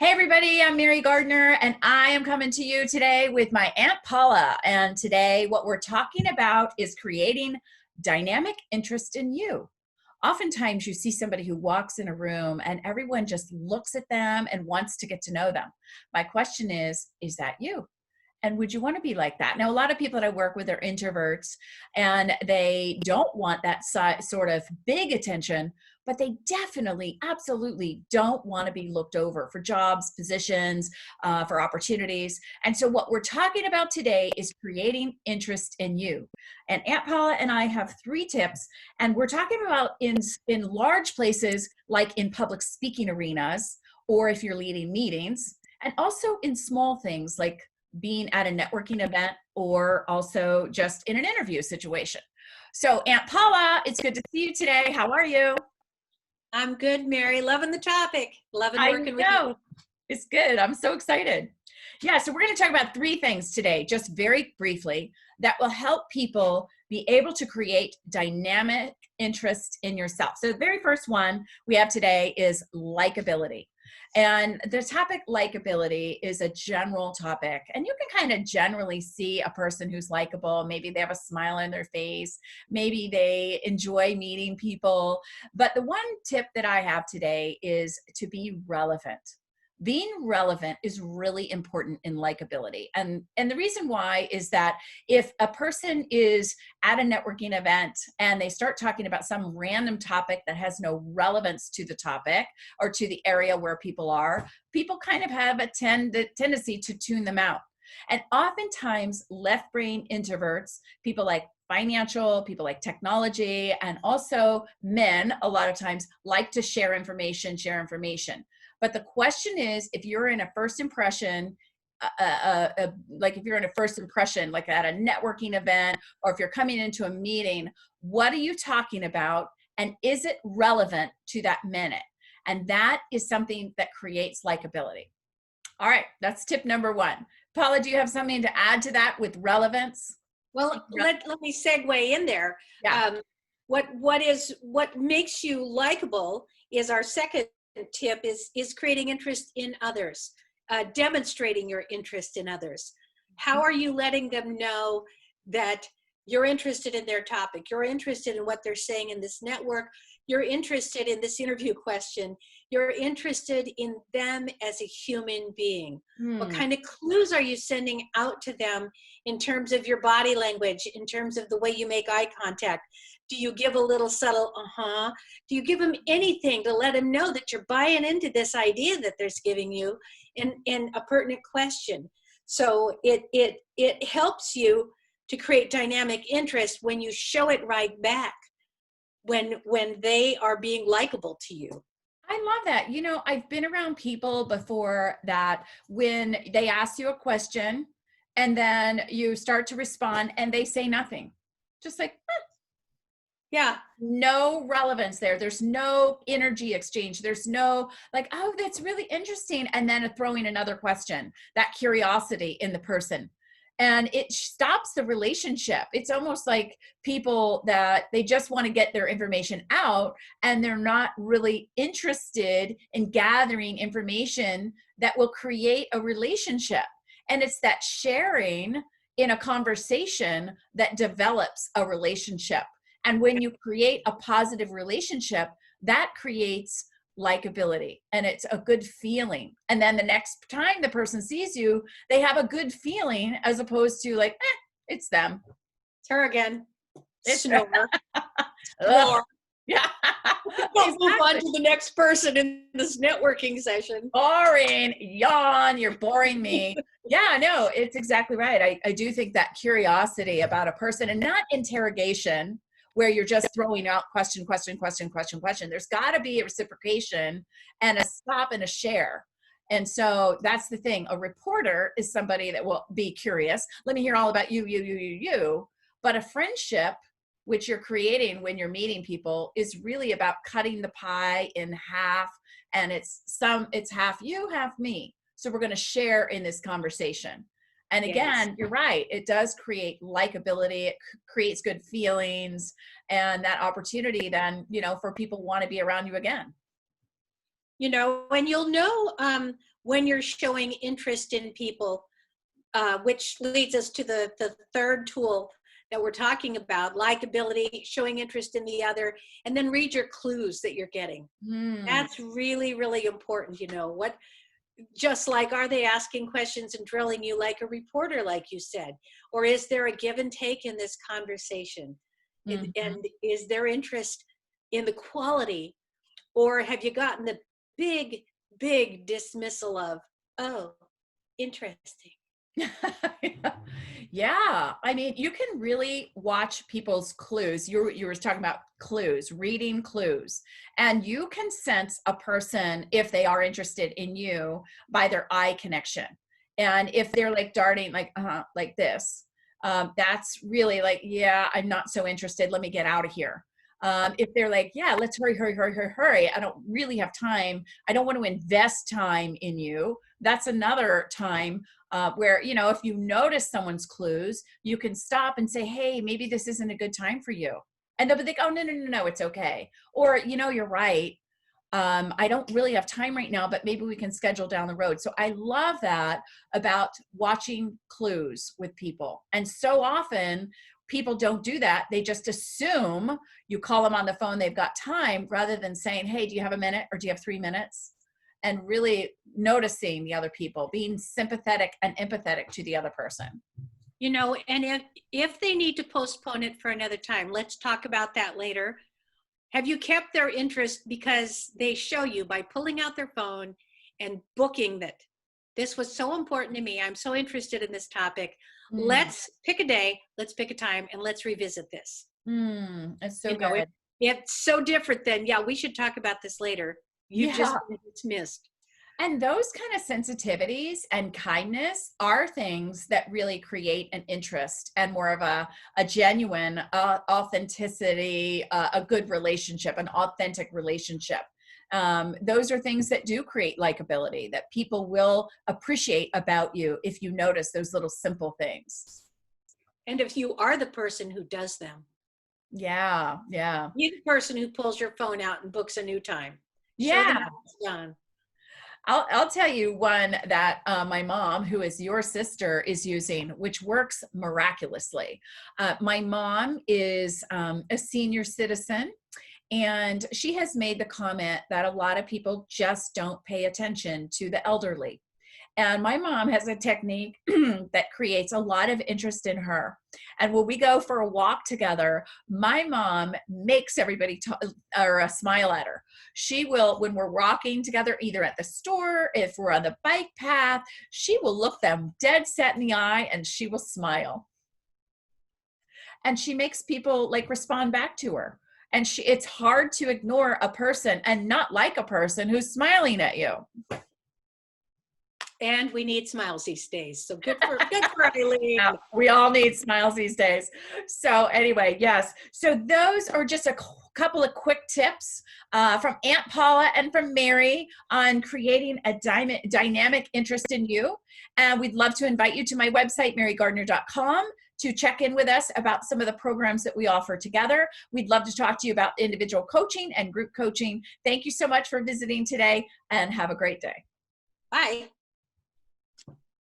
Hey everybody, I'm Mary Gardner and I am coming to you today with my Aunt Paula. And today what we're talking about is creating dynamic interest in you. Oftentimes you see somebody who walks in a room and everyone just looks at them and wants to get to know them. My question is that you? And would you want to be like that? Now, a lot of people that I work with are introverts and they don't want that sort of big attention, but they definitely, absolutely don't want to be looked over for jobs, positions, for opportunities. And so, what we're talking about today is creating interest in you. And Aunt Paula and I have 3 tips, and we're talking about in large places like in public speaking arenas, or if you're leading meetings, and also in small things like being at a networking event or also just in an interview situation. So Aunt Paula, it's good to see you today. How are you? I'm good, Mary. Loving the topic. Loving I working with you. know. It's good. I'm so excited. Yeah, so we're going to talk about 3 things today, just very briefly, that will help people be able to create dynamic interest in yourself. So the very first one we have today is likability. And the topic likability is a general topic, and you can kind of generally see a person who's likable. Maybe they have a smile on their face, maybe they enjoy meeting people. But the one tip that I have today is to be relevant. Being relevant is really important in likability. And the reason why is that if a person is at a networking event and they start talking about some random topic that has no relevance to the topic or to the area where people are, people kind of have a tendency to tune them out. And oftentimes left brain introverts, people like financial, people like technology, and also men a lot of times like to share information. But the question is, if you're in a first impression, like if you're in a first impression, like at a networking event, or if you're coming into a meeting, what are you talking about? And is it relevant to that minute? And that is something that creates likability. All right, that's tip number 1. Paula, do you have something to add to that with relevance? Well, let me segue in there. Yeah. What makes you likable is our second tip is creating interest in others, demonstrating your interest in others. How are you letting them know that you're interested in their topic? You're interested in what they're saying in this network. You're interested in this interview question. You're interested in them as a human being. What kind of clues are you sending out to them in terms of your body language, in terms of the way you make eye contact? Do you give a little subtle uh-huh? Do you give them anything to let them know that you're buying into this idea that they're giving you in a pertinent question? So it helps you to create dynamic interest when you show it right back, when they are being likable to you. I love that. You know, I've been around people before that when they ask you a question and then you start to respond and they say nothing. Just like, Yeah. no relevance there. There's no energy exchange. There's no like, oh, that's really interesting. And then throwing another question, that curiosity in the person. And it stops the relationship. It's almost like people that they just want to get their information out and they're not really interested in gathering information that will create a relationship. And it's that sharing in a conversation that develops a relationship. And when you create a positive relationship, that creates likability and it's a good feeling. And then the next time the person sees you, they have a good feeling as opposed to like, it's them. It's her again. It's Snore. Snore. Yeah. We'll move on to the next person in this networking session. Boring. Yawn. You're boring me. Yeah, no, it's exactly right. I do think that curiosity about a person and not interrogation where you're just throwing out question. There's got to be a reciprocation and a stop and a share. And so that's the thing. A reporter is somebody that will be curious. Let me hear all about you. But a friendship, which you're creating when you're meeting people, is really about cutting the pie in half. And it's half you, half me. So we're going to share in this conversation. And again, yes, you're right. It does create likability. It creates good feelings and that opportunity then, for people want to be around you again. And you'll know when you're showing interest in people, which leads us to the third tool that we're talking about, likability, showing interest in the other, and then read your clues that you're getting. That's really, really important. What, just like, are they asking questions and drilling you like a reporter, like you said? Or is there a give and take in this conversation? And is there interest in the quality? Or have you gotten the big dismissal of, oh, interesting? Yeah, I mean, you can really watch people's clues. You were talking about clues, reading clues, and you can sense a person if they are interested in you by their eye connection. And if they're like darting like this, that's really like, yeah, I'm not so interested. Let me get out of here. If they're like, yeah, let's hurry. I don't really have time. I don't want to invest time in you. That's another time where, if you notice someone's clues, you can stop and say, hey, maybe this isn't a good time for you. And they'll be like, oh, no, it's okay. Or, you're right. I don't really have time right now, but maybe we can schedule down the road. So I love that about watching clues with people. And so often people don't do that. They just assume you call them on the phone, they've got time, rather than saying, hey, do you have a minute, or do you have 3 minutes? And really noticing the other people, being sympathetic and empathetic to the other person. And if they need to postpone it for another time, let's talk about that later. Have you kept their interest because they show you by pulling out their phone and booking that this was so important to me, I'm so interested in this topic. Let's pick a day, let's pick a time, and let's revisit this. It's so good. It's so different than, yeah, we should talk about this later. You just dismissed. And those kind of sensitivities and kindness are things that really create an interest and more of a genuine authenticity, a good relationship, an authentic relationship. Those are things that do create likability, that people will appreciate about you if you notice those little simple things. And if you are the person who does them. Yeah. You're the person who pulls your phone out and books a new time. Yeah. It's done. I'll tell you one that my mom, who is your sister, is using, which works miraculously. My mom is a senior citizen, and she has made the comment that a lot of people just don't pay attention to the elderly. And my mom has a technique that creates a lot of interest in her. And when we go for a walk together, my mom makes everybody smile at her. She will, when we're walking together, either at the store, if we're on the bike path, she will look them dead set in the eye and she will smile. And she makes people like respond back to her. And it's hard to ignore a person and not like a person who's smiling at you. And we need smiles these days. So good for Eileen. Yeah, we all need smiles these days. So anyway, yes. So those are just a couple of quick tips from Aunt Paula and from Mary on creating a dynamic interest in you. And we'd love to invite you to my website, marygardner.com, to check in with us about some of the programs that we offer together. We'd love to talk to you about individual coaching and group coaching. Thank you so much for visiting today, and have a great day. Bye.